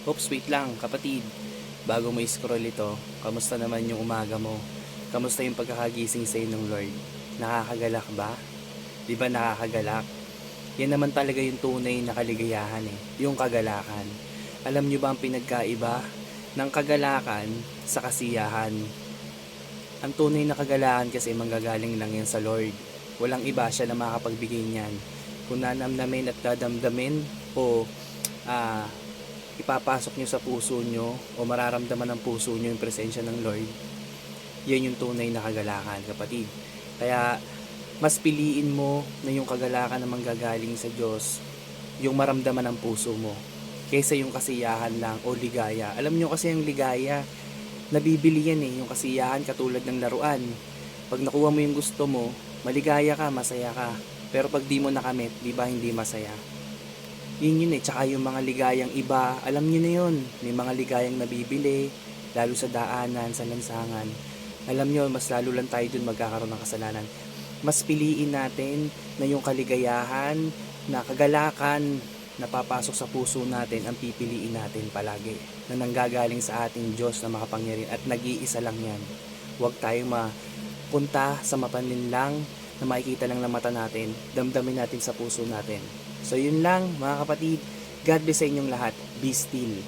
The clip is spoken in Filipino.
Oops, wait lang, kapatid. Bago mo i-scroll ito, kamusta naman yung umaga mo? Kamusta yung pagkakagising sa'yo ng Lord? Nakakagalak ba? Di ba nakakagalak? Yan naman talaga yung tunay na kaligayahan yung kagalakan. Alam nyo ba ang pinagkaiba ng kagalakan sa kasiyahan? Ang tunay na kagalakan kasi manggagaling lang yan sa Lord. Walang iba, siya na makapagbigay niyan. Kung nanamnamin at dadamdamin o ah, ipapasok nyo sa puso nyo o mararamdaman ng puso nyo yung presensya ng Lord, yan yung tunay na kagalakan, kapatid. Kaya mas piliin mo na yung kagalakan na manggagaling sa Diyos, yung maramdaman ng puso mo, kaysa yung kasiyahan lang o ligaya. Alam nyo kasi yung ligaya, nabibili yan yung kasiyahan katulad ng laruan. Pag nakuha mo yung gusto mo, maligaya ka, masaya ka. Pero pag di mo nakamit, di ba hindi masaya? Yun tsaka yung mga ligayang iba, alam nyo na yun. May mga ligayang nabibili, lalo sa daanan, sa lansangan. Alam nyo, mas lalo lang tayo dun magkakaroon ng kasalanan. Mas piliin natin na yung kaligayahan, na kagalakan, na papasok sa puso natin, ang pipiliin natin palagi. Na nanggagaling sa ating Diyos na makapangyarihan at nag-iisa lang yan. Huwag tayong mapunta sa mapanlinlang na makikita lang ng mata natin, damdamin natin sa puso natin. So yun lang mga kapatid, God bless sa inyong lahat. Be still.